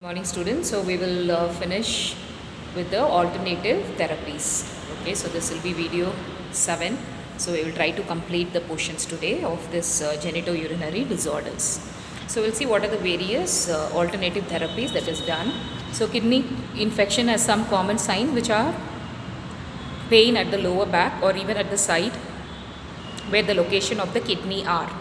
Morning students, so we will finish with the alternative therapies. Okay, so this will be video 7. So we will try to complete the portions today of this genitourinary disorders. So we'll see what are the various alternative therapies that is done. So kidney infection has some common sign which are pain at the lower back or even at the side where the location of the kidney are.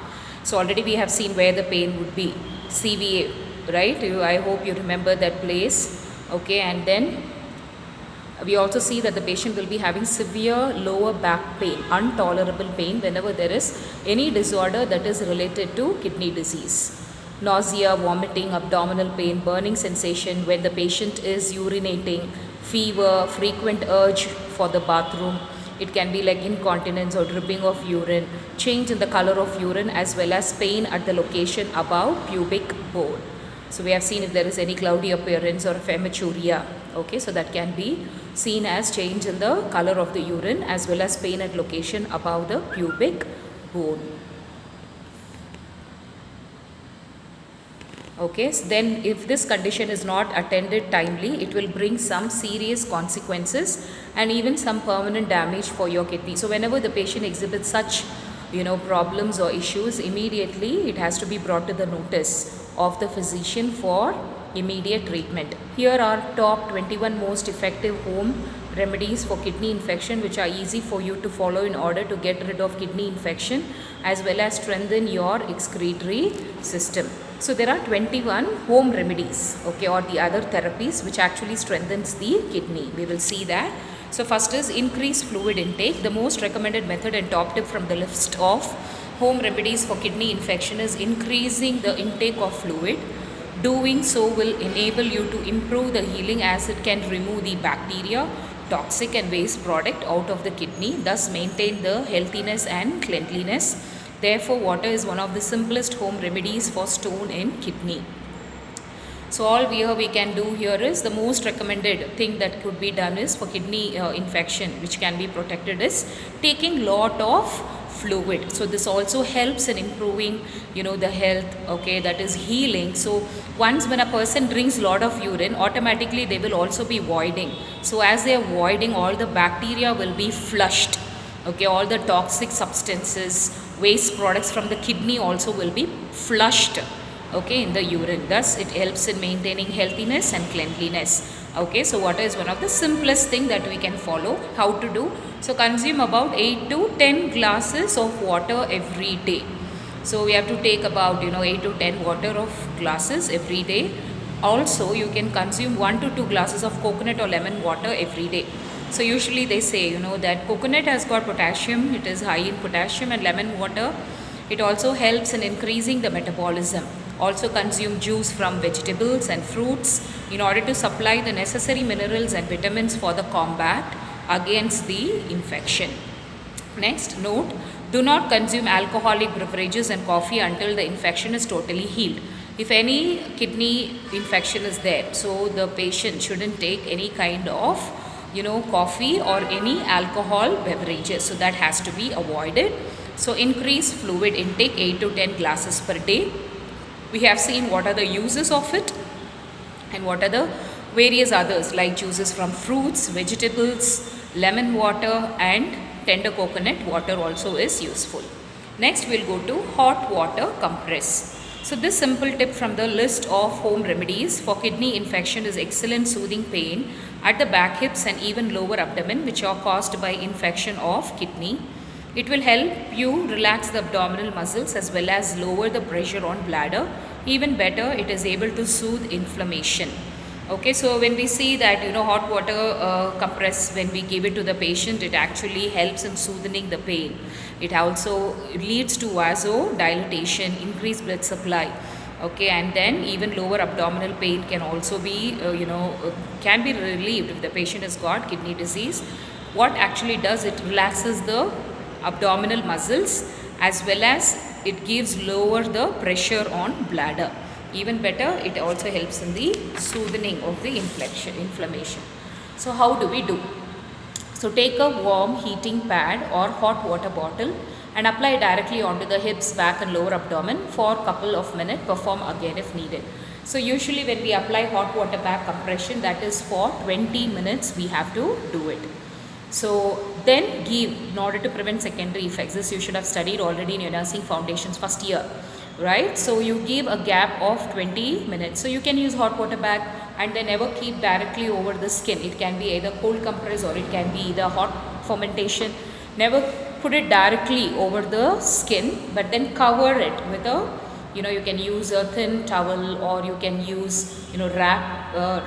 So already we have seen where the pain would be, CVA, right? I hope you remember that place. Okay, and then we also see that the patient will be having severe lower back pain, intolerable pain whenever there is any disorder that is related to kidney disease. Nausea, vomiting, abdominal pain, burning sensation when the patient is urinating, fever, frequent urge for the bathroom. It can be like incontinence or dripping of urine, change in the color of urine, as well as pain at the location above pubic bone. So we have seen if there is any cloudy appearance or hematuria. Okay, so that can be seen as change in the color of the urine as well as pain at location above the pubic bone. Okay, so then if this condition is not attended timely, it will bring some serious consequences and even some permanent damage for your kidney. So whenever the patient exhibits such problems or issues, immediately it has to be brought to the notice of the physician for immediate treatment. Here are top 21 most effective home remedies for kidney infection which are easy for you to follow in order to get rid of kidney infection as well as strengthen your excretory system. So there are 21 home remedies, okay, or the other therapies which actually strengthens the kidney. We will see that. So first is increase fluid intake. The most recommended method and top tip from the list of home remedies for kidney infection is increasing the intake of fluid. Doing so will enable you to improve the healing as it can remove the bacteria, toxic and waste product out of the kidney, thus maintain the healthiness and cleanliness. Therefore, water is one of the simplest home remedies for stone in kidney. So all we can do here is the most recommended thing that could be done is for kidney infection which can be protected is taking lot of fluid. So this also helps in improving the health, okay, that is healing. So once when a person drinks lot of urine, automatically they will also be voiding. So as they are voiding, all the bacteria will be flushed, okay, all the toxic substances, waste products from the kidney also will be flushed, okay, in the urine. Thus it helps in maintaining healthiness and cleanliness. Okay, so water is one of the simplest thing that we can follow. How to do? So consume about 8 to 10 glasses of water every day. So we have to take about 8 to 10 water of glasses every day. Also you can consume 1 to 2 glasses of coconut or lemon water every day. So usually they say that coconut has got potassium, it is high in potassium, and lemon water, it also helps in increasing the metabolism. Also consume juice from vegetables and fruits in order to supply the necessary minerals and vitamins for the combat against the infection. Next, note, do not consume alcoholic beverages and coffee until the infection is totally healed. If any kidney infection is there, so the patient shouldn't take any kind of coffee or any alcohol beverages. So that has to be avoided. So increase fluid intake 8 to 10 glasses per day. We have seen what are the uses of it and what are the various others like juices from fruits, vegetables, lemon water and tender coconut water also is useful. Next we'll go to hot water compress. So this simple tip from the list of home remedies for kidney infection is excellent soothing pain at the back, hips and even lower abdomen which are caused by infection of kidney. It will help you relax the abdominal muscles as well as lower the pressure on bladder. Even better, it is able to soothe inflammation. Okay, so when we see that hot water compress, when we give it to the patient, it actually helps in soothing the pain. It also leads to vasodilatation, increased blood supply. Okay, and then even lower abdominal pain can also be can be relieved if the patient has got kidney disease. What actually does, it relaxes the abdominal muscles as well as it gives lower the pressure on bladder. Even better, it also helps in the soothing of the inflammation. So how do we do? So take a warm heating pad or hot water bottle and apply directly onto the hips, back and lower abdomen for a couple of minutes. Perform again if needed. So usually when we apply hot water bag compression, that is for 20 minutes we have to do it. So then give, in order to prevent secondary effects, this you should have studied already in your nursing foundations first year, right? So you give a gap of 20 minutes. So you can use hot water bag and then never keep directly over the skin. It can be either cold compress or it can be either hot fermentation. Never put it directly over the skin, but then cover it with a, you can use a thin towel, or you can use, wrapper,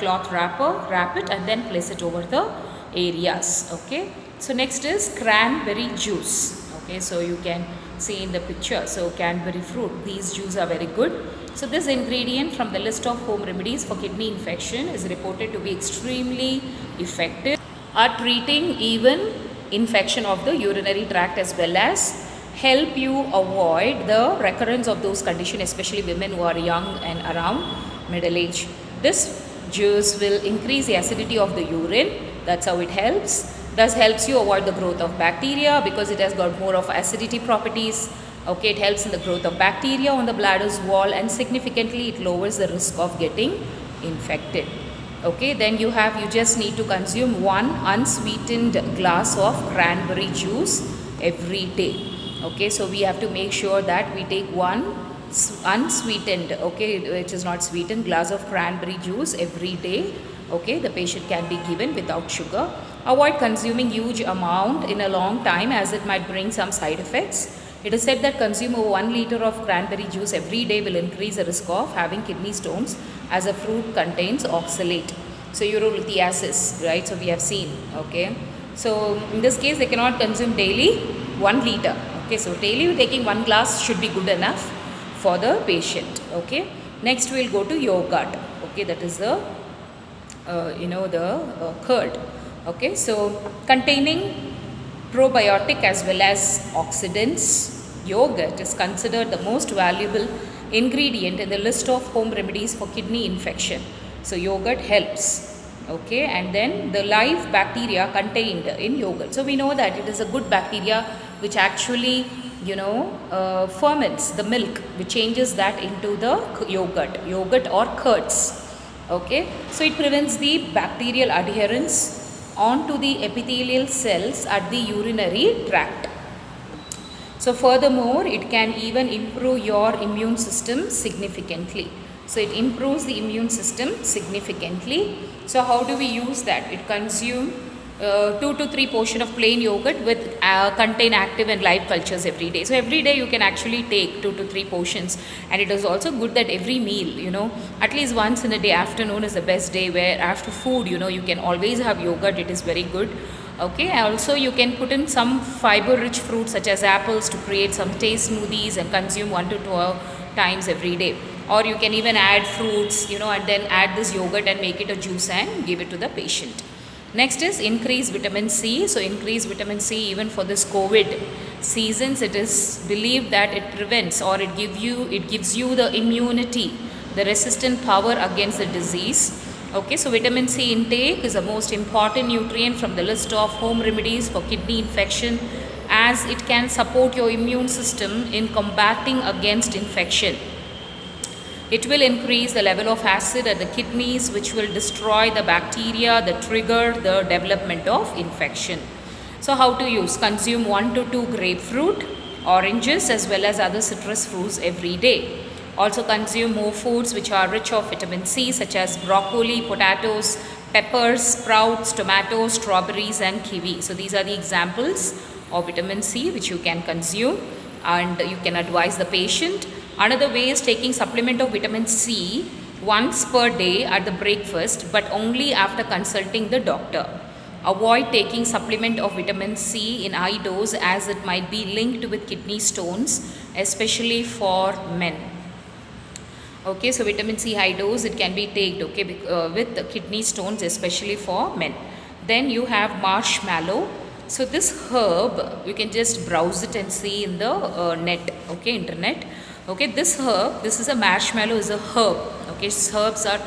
cloth wrapper, wrap it and then place it over the areas. Okay. So next is cranberry juice. Okay. So you can see in the picture. So cranberry fruit, these juice are very good. So this ingredient from the list of home remedies for kidney infection is reported to be extremely effective at treating even infection of the urinary tract, as well as help you avoid the recurrence of those conditions, especially women who are young and around middle age. This juice will increase the acidity of the urine. That's how it helps. Thus helps you avoid the growth of bacteria because it has got more of acidity properties. Okay, it helps in the growth of bacteria on the bladder's wall, and significantly it lowers the risk of getting infected. Okay, then you just need to consume 1 unsweetened glass of cranberry juice every day. Okay, so we have to make sure that we take 1 unsweetened, okay, which is not sweetened, glass of cranberry juice every day. Okay, the patient can be given without sugar. Avoid consuming huge amount in a long time, as it might bring some side effects. It is said that consume over 1 liter of cranberry juice every day will increase the risk of having kidney stones, as a fruit contains oxalate. So urolithiasis, right? So we have seen. Okay, so in this case they cannot consume daily 1 liter. Okay, so daily taking 1 glass should be good enough for the patient. Okay, next we will go to yogurt. Okay, that is the curd. Okay, so containing probiotic as well as oxidants, yogurt is considered the most valuable ingredient in the list of home remedies for kidney infection. So yogurt helps. Okay, and then the live bacteria contained in yogurt. So we know that it is a good bacteria which actually ferments the milk, which changes that into the yogurt or curds. Okay, so it prevents the bacterial adherence onto the epithelial cells at the urinary tract. So furthermore, it can even improve your immune system significantly. So it improves the immune system significantly. So how do we use that? It consume 2 to 3 portion of plain yogurt with contain active and live cultures every day. So every day you can actually take 2 to 3 portions, and it is also good that every meal, at least once in a day, afternoon is the best day, where after food, you can always have yogurt. It is very good. Okay, also you can put in some fiber rich fruits such as apples to create some taste smoothies and consume 1 to 2 times every day. Or you can even add fruits, and then add this yogurt and make it a juice and give it to the patient. Next is increase vitamin C. So increase vitamin C even for this COVID seasons. It is believed that it prevents, or it gives you the immunity, the resistant power against the disease. Okay, so vitamin C intake is the most important nutrient from the list of home remedies for kidney infection, as it can support your immune system in combating against infection. It will increase the level of acid at the kidneys, which will destroy the bacteria that trigger the development of infection. So how to use? Consume 1 to 2 grapefruit, oranges as well as other citrus fruits every day. Also consume more foods which are rich of vitamin C, such as broccoli, potatoes, peppers, sprouts, tomatoes, strawberries and kiwi. So these are the examples of vitamin C which you can consume, and you can advise the patient. Another way is taking supplement of vitamin C once per day at the breakfast, but only after consulting the doctor. Avoid taking supplement of vitamin C in high dose, as it might be linked with kidney stones, especially for men. Okay, so vitamin C high dose, it can be taken, okay, with the kidney stones, especially for men. Then you have marshmallow. So this herb, you can just browse it and see in the net, okay, internet. Okay, this herb, this is a marshmallow, is a herb. Okay, herbs are,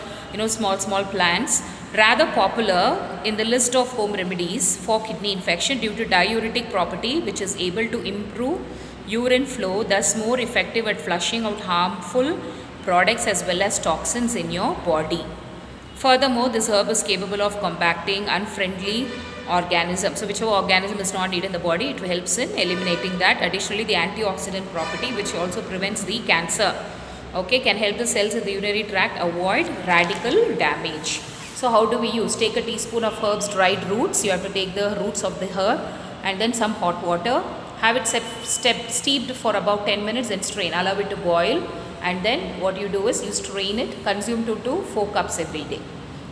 small plants, rather popular in the list of home remedies for kidney infection due to diuretic property, which is able to improve urine flow, thus more effective at flushing out harmful products as well as toxins in your body. Furthermore, this herb is capable of combating unfriendly organisms. So whichever organism is not needed in the body, it helps in eliminating that. Additionally, the antioxidant property, which also prevents the cancer, okay, can help the cells in the urinary tract avoid radical damage. So how do we use? Take a teaspoon of herbs dried roots. You have to take the roots of the herb and then some hot water. Have it steeped for about 10 minutes and strain. Allow it to boil, and then what you do is you strain it. Consume 2 to 4 cups every day.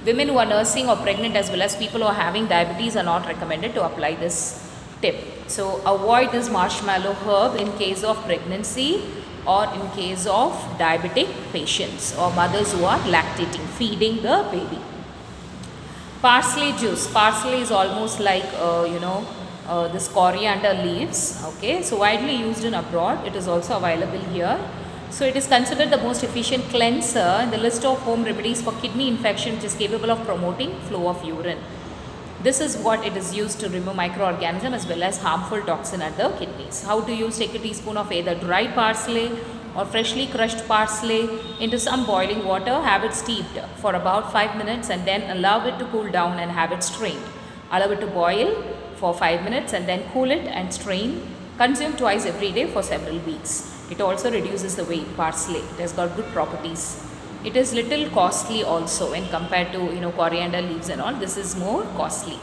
Women who are nursing or pregnant as well as people who are having diabetes are not recommended to apply this tip. So avoid this marshmallow herb in case of pregnancy or in case of diabetic patients or mothers who are lactating, feeding the baby. Parsley juice. Parsley is almost like this coriander leaves. Okay, so widely used in abroad. It is also available here. So it is considered the most efficient cleanser in the list of home remedies for kidney infection, which is capable of promoting flow of urine. This is what it is used to remove microorganisms as well as harmful toxin at the kidneys. How to use? Take a teaspoon of either dried parsley or freshly crushed parsley into some boiling water. Have it steeped for about 5 minutes and then allow it to cool down and have it strained. Allow it to boil for 5 minutes and then cool it and strain. Consume twice every day for several weeks. It also reduces the weight. Parsley, it has got good properties. It is little costly also when compared to coriander leaves and all. This is more costly.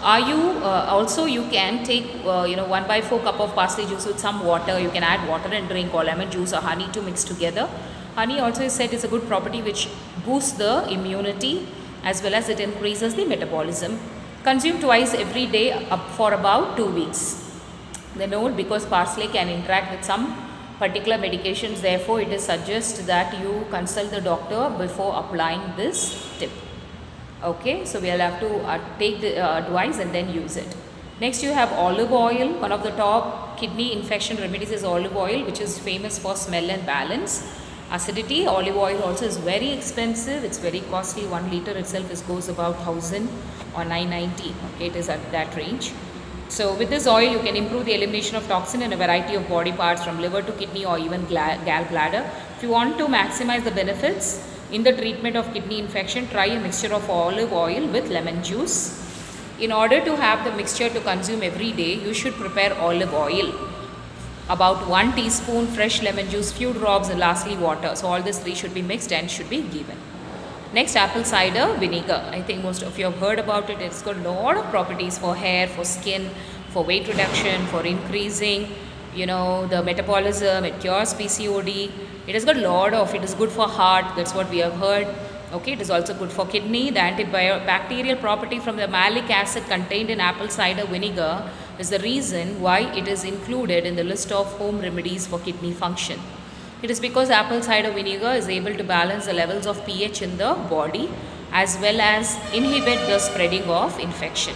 Also you can take 1/4 cup of parsley juice with some water. You can add water and drink, or lemon juice or honey to mix together. Honey also is said is a good property which boosts the immunity as well as it increases the metabolism. Consume twice every day for about 2 weeks. The note, because parsley can interact with some particular medications, therefore it is suggested that you consult the doctor before applying this tip. Okay, so we will have to take the advice and then use it. Next you have olive oil. One of the top kidney infection remedies is olive oil, which is famous for smell and balance. Acidity. Olive oil also is very expensive. It's very costly. 1 liter itself goes about 1000 or 990. Okay, it is at that range. So with this oil you can improve the elimination of toxin in a variety of body parts from liver to kidney or even gallbladder. If you want to maximize the benefits in the treatment of kidney infection, try a mixture of olive oil with lemon juice. In order to have the mixture to consume every day, you should prepare olive oil, about 1 teaspoon fresh lemon juice, few drops, and lastly water. So all these 3 should be mixed and should be given. Next, apple cider vinegar. I think most of you have heard about it. It's got a lot of properties for hair, for skin, for weight reduction, for increasing the metabolism. It cures PCOD. It has got a lot of, it is good for heart. That's what we have heard. Okay, it is also good for kidney. The antibacterial property from the malic acid contained in apple cider vinegar is the reason why it is included in the list of home remedies for kidney function. It is because apple cider vinegar is able to balance the levels of pH in the body as well as inhibit the spreading of infection.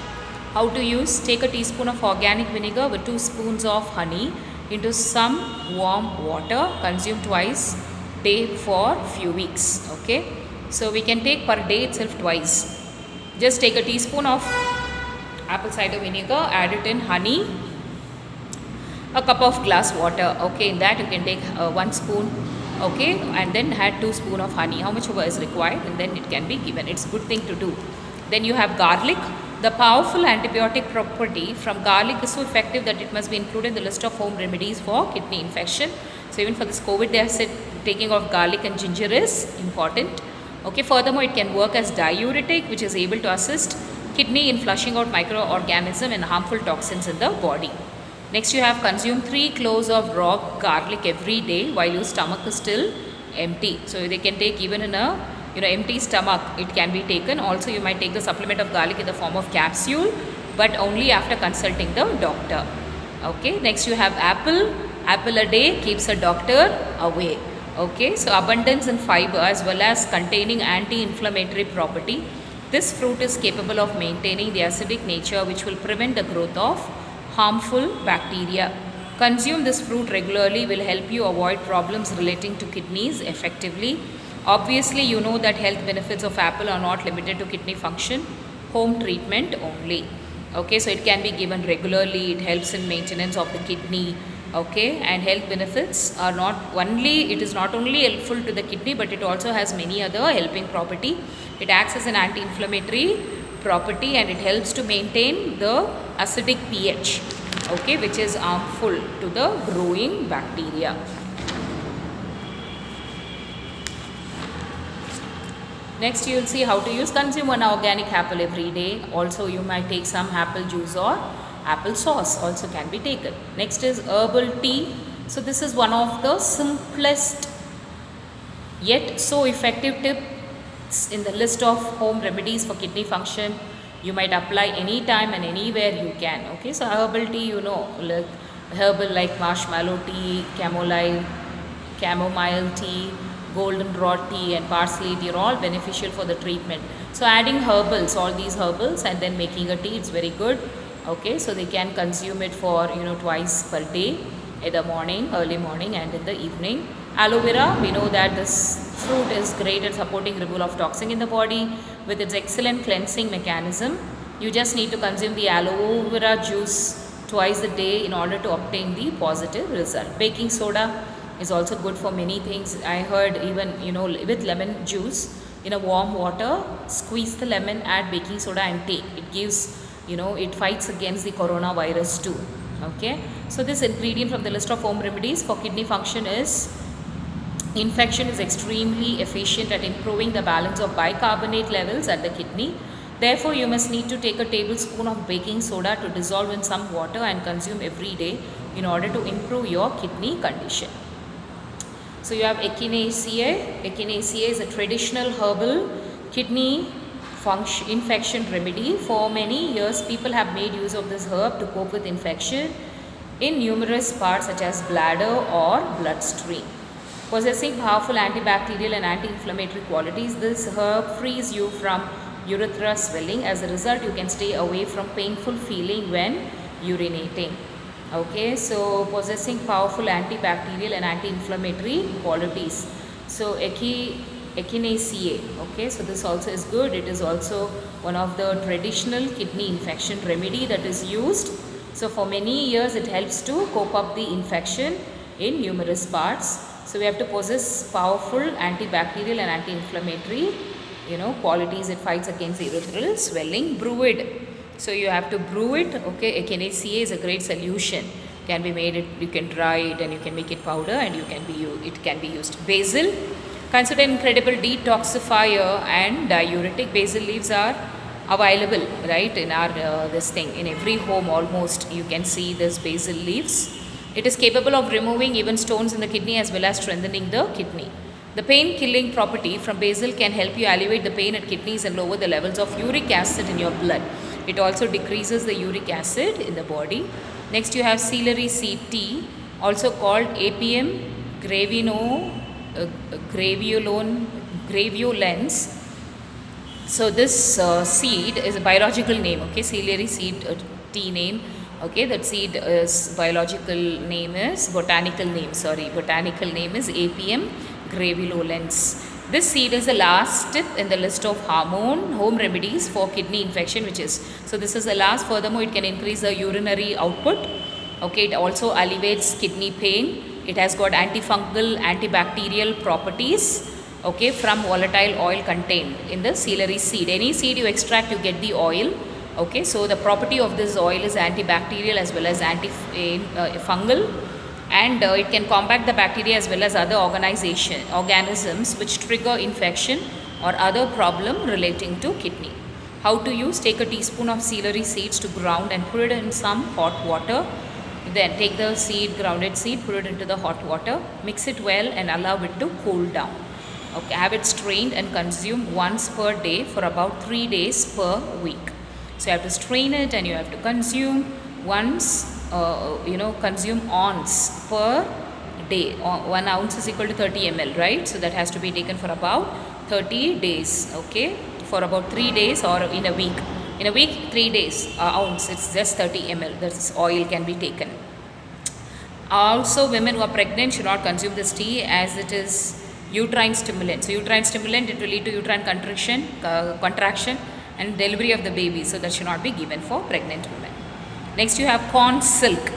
How to use? Take a teaspoon of organic vinegar with 2 spoons of honey into some warm water. Consume twice day for few weeks. Okay, so we can take per day itself twice. Just take a teaspoon of apple cider vinegar, add it in honey, a cup of glass water. Okay, in that you can take 1 spoon. Okay, and then add 2 spoon of honey, how much over is required, and then it can be given. It's a good thing to do. Then you have garlic. The powerful antibiotic property from garlic is so effective that it must be included in the list of home remedies for kidney infection. So even for this COVID, they have said taking of garlic and ginger is important. Okay, furthermore, it can work as diuretic, which is able to assist kidney in flushing out microorganisms and harmful toxins in the body. Next, you have consume 3 cloves of raw garlic every day while your stomach is still empty. So they can take even in a empty stomach, it can be taken. Also, you might take the supplement of garlic in the form of capsule, but only after consulting the doctor. Okay, next you have apple. Apple a day keeps a doctor away. Okay, so abundance in fiber as well as containing anti-inflammatory property. This fruit is capable of maintaining the acidic nature, which will prevent the growth of harmful bacteria. Consume this fruit regularly will help you avoid problems relating to kidneys effectively. Obviously, you know that health benefits of apple are not limited to kidney function, home treatment only. Okay, so it can be given regularly. It helps in maintenance of the kidney. Okay, and health benefits are not only, it is not only helpful to the kidney, but it also has many other helping property. It acts as an anti-inflammatory property, and it helps to maintain the acidic pH, okay, which is harmful to the growing bacteria. Next, you will see how to use. Consume one organic apple every day. Also, you might take some apple juice or apple sauce also can be taken. Next is herbal tea. So this is one of the simplest yet so effective tips in the list of home remedies for kidney function. You might apply anytime and anywhere you can. Okay, so herbal tea, you know, like herbal like marshmallow tea, chamomile tea, goldenrod tea and parsley tea are all beneficial for the treatment. So adding herbals, all these herbals, and then making a tea, it's very good. Okay, so they can consume it for, you know, twice per day, in the morning, early morning, and in the evening. Aloe vera, we know that this fruit is great at supporting removal of toxin in the body with its excellent cleansing mechanism. You just need to consume the aloe vera juice twice a day in order to obtain the positive result. Baking soda is also good for many things. I heard even, you know, with lemon juice in a warm water, squeeze the lemon, add baking soda and take. It gives, you know, it fights against the coronavirus too. Okay, so this ingredient from the list of home remedies for kidney function is infection is extremely efficient at improving the balance of bicarbonate levels at the kidney. Therefore, you must need to take a tablespoon of baking soda to dissolve in some water and consume every day in order to improve your kidney condition. So you have Echinacea. Echinacea is a traditional herbal kidney infection remedy. For many years, people have made use of this herb to cope with infection in numerous parts such as bladder or bloodstream. Possessing powerful antibacterial and anti-inflammatory qualities, this herb frees you from urethra swelling. As a result, you can stay away from painful feeling when urinating. Okay, so possessing powerful antibacterial and anti-inflammatory qualities. So Echinacea, okay, so this also is good. It is also one of the traditional kidney infection remedy that is used. So for many years it helps to cope up the infection in numerous parts. So we have to possess powerful antibacterial and anti-inflammatory, you know, qualities. It fights against urethral swelling. Brew it. So you have to brew it. Okay, Echinacea is a great solution. Can be made, you can dry it and you can make it powder, and it can be used. Basil, considered incredible detoxifier and diuretic. Basil leaves are available, right, in our in every home almost. You can see this basil leaves. It is capable of removing even stones in the kidney as well as strengthening the kidney. The pain killing property from basil can help you alleviate the pain at kidneys and lower the levels of uric acid in your blood. It also decreases the uric acid in the body. Next you have celery seed tea, also called Apium graveolens. So this seed is a biological name, okay, celery seed tea name. Okay, that seed is botanical name is Apium graveolens. This seed is the last tip in the list of home remedies for kidney infection, so this is the last. Furthermore, it can increase the urinary output. Okay, it also alleviates kidney pain. It has got antifungal, antibacterial properties. Okay, from volatile oil contained in the celery seed. Any seed you extract, you get the oil. Okay, so the property of this oil is antibacterial as well as antifungal, and it can combat the bacteria as well as other organisms which trigger infection or other problem relating to kidney. How to use? Take a teaspoon of celery seeds to ground and put it in some hot water. Then take the grounded seed, put it into the hot water, mix it well and allow it to cool down. Okay, have it strained and consume once per day for about 3 days per week. So you have to strain it and you have to consume once, consume ounce per day. 1 ounce is equal to 30 ml, right? So that has to be taken for about 30 days, okay? For about 3 days or in a week. In a week, 3 days, ounce, it's just 30 ml. This oil can be taken. Also, women who are pregnant should not consume this tea as it is uterine stimulant. So uterine stimulant, it will lead to uterine contraction and delivery of the baby. So that should not be given for pregnant women. Next you have corn silk.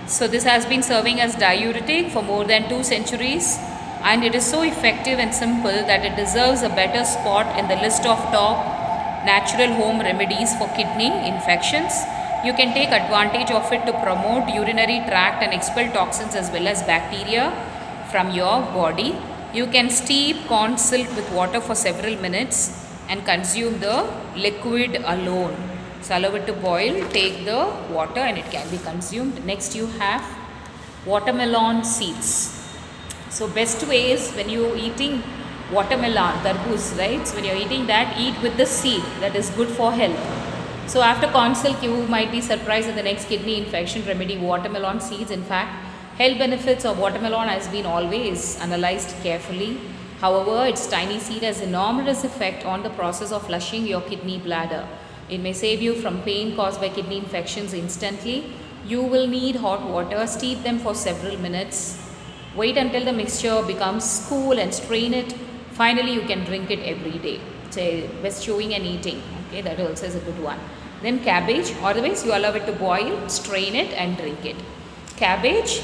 So this has been serving as diuretic for more than 2 centuries, and it is so effective and simple that it deserves a better spot in the list of top natural home remedies for kidney infections. You can take advantage of it to promote urinary tract and expel toxins as well as bacteria from your body. You can steep corn silk with water for several minutes and consume the liquid alone. So allow it to boil, take the water and it can be consumed. Next you have watermelon seeds. So best way is when you're eating watermelon, tarboos, right? So when you're eating that, eat with the seed. That is good for health. So after corn silk, you might be surprised at the next kidney infection remedy, watermelon seeds. In fact, health benefits of watermelon has been always analyzed carefully. However, its tiny seed has enormous effect on the process of flushing your kidney bladder. It may save you from pain caused by kidney infections instantly. You will need hot water, steep them for several minutes. Wait until the mixture becomes cool and strain it. Finally, you can drink it every day. So, best chewing and eating. Okay, that also is a good one. Then cabbage, otherwise you allow it to boil, strain it and drink it. Cabbage,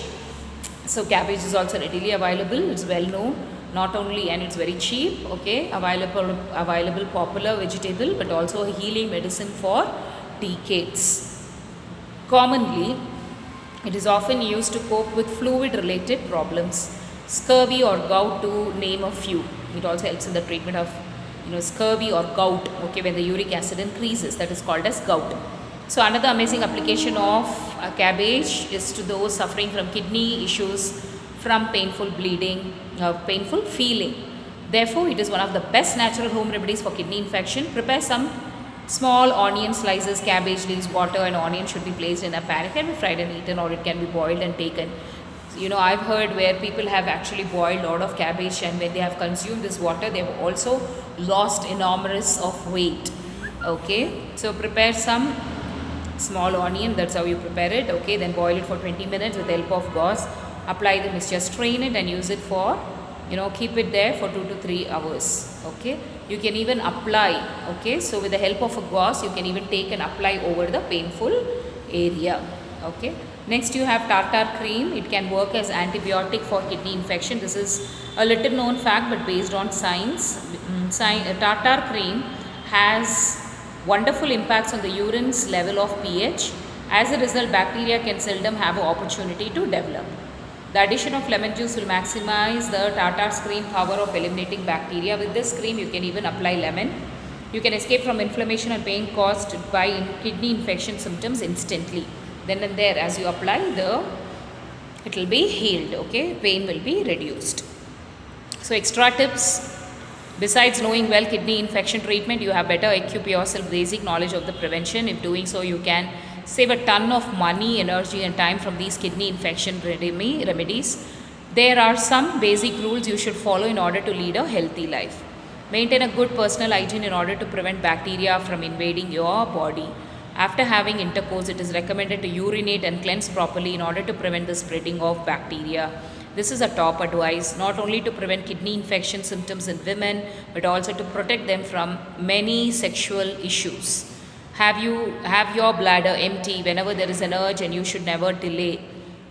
so cabbage is also readily available. It's well known, not only, and it's very cheap. Okay, available popular vegetable, but also a healing medicine for decades. Commonly, it is often used to cope with fluid-related problems, scurvy or gout to name a few. It also helps in the treatment of scurvy or gout, okay, when the uric acid increases, that is called as gout. So another amazing application of cabbage is to those suffering from kidney issues, from painful bleeding, painful feeling. Therefore, it is one of the best natural home remedies for kidney infection. Prepare some small onion slices, cabbage leaves, water and onion should be placed in a pan. It can be fried and eaten, or it can be boiled and taken. I've heard where people have actually boiled a lot of cabbage, and when they have consumed this water, they have also lost enormous of weight. Okay, so prepare some small onion, that's how you prepare it. Okay, then boil it for 20 minutes with the help of gauze. Apply the mixture, strain it and use it for, keep it there for 2 to 3 hours. Okay, you can even apply. Okay, so with the help of a gauze, you can even take and apply over the painful area. Okay, next you have tartar cream. It can work as antibiotic for kidney infection. This is a little known fact, but based on science. Tartar cream has wonderful impacts on the urine's level of pH. As a result, bacteria can seldom have an opportunity to develop. The addition of lemon juice will maximize the tartar cream power of eliminating bacteria. With this cream, you can even apply lemon. You can escape from inflammation and pain caused by kidney infection symptoms instantly. Then and there, as you apply, it will be healed. Okay, pain will be reduced. So extra tips. Besides knowing well kidney infection treatment, you have better equip yourself basic knowledge of the prevention. If doing so, you can save a ton of money, energy and time from these kidney infection remedies. There are some basic rules you should follow in order to lead a healthy life. Maintain a good personal hygiene in order to prevent bacteria from invading your body. After having intercourse, it is recommended to urinate and cleanse properly in order to prevent the spreading of bacteria. This is a top advice, not only to prevent kidney infection symptoms in women, but also to protect them from many sexual issues. Have your bladder empty whenever there is an urge, and you should never delay.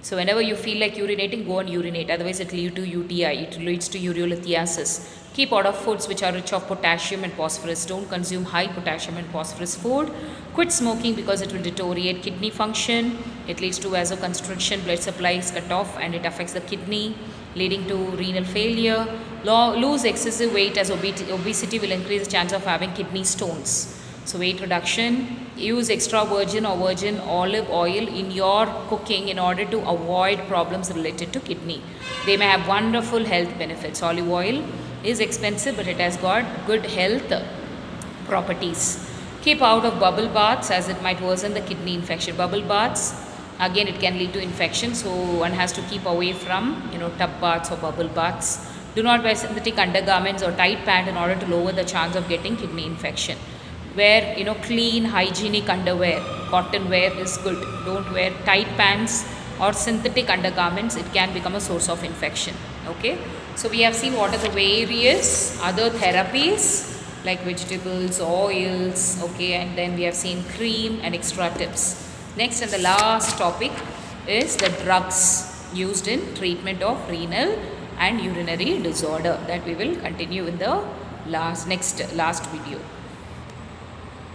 So whenever you feel like urinating, go and urinate. Otherwise, it leads to UTI. It leads to urolithiasis. Keep out of foods which are rich of potassium and phosphorus. Don't consume high potassium and phosphorus food. Quit smoking because it will deteriorate kidney function. It leads to vasoconstriction, blood supply is cut off, and it affects the kidney, leading to renal failure. Lose excessive weight, as obesity will increase the chance of having kidney stones. So weight reduction, use extra virgin or virgin olive oil in your cooking in order to avoid problems related to kidney. They may have wonderful health benefits. Olive oil is expensive, but it has got good health properties. Keep out of bubble baths, as it might worsen the kidney infection. Bubble baths, again, it can lead to infection, so one has to keep away from tub baths or bubble baths. Do not wear synthetic undergarments or tight pant in order to lower the chance of getting kidney infection. Wear clean hygienic underwear. Cotton wear is good. Don't wear tight pants or synthetic undergarments. It can become a source of infection. Okay, so we have seen what are the various other therapies like vegetables, oils, okay, and then we have seen cream and extra tips. Next and the last topic is the drugs used in treatment of renal and urinary disorder, that we will continue in the last video.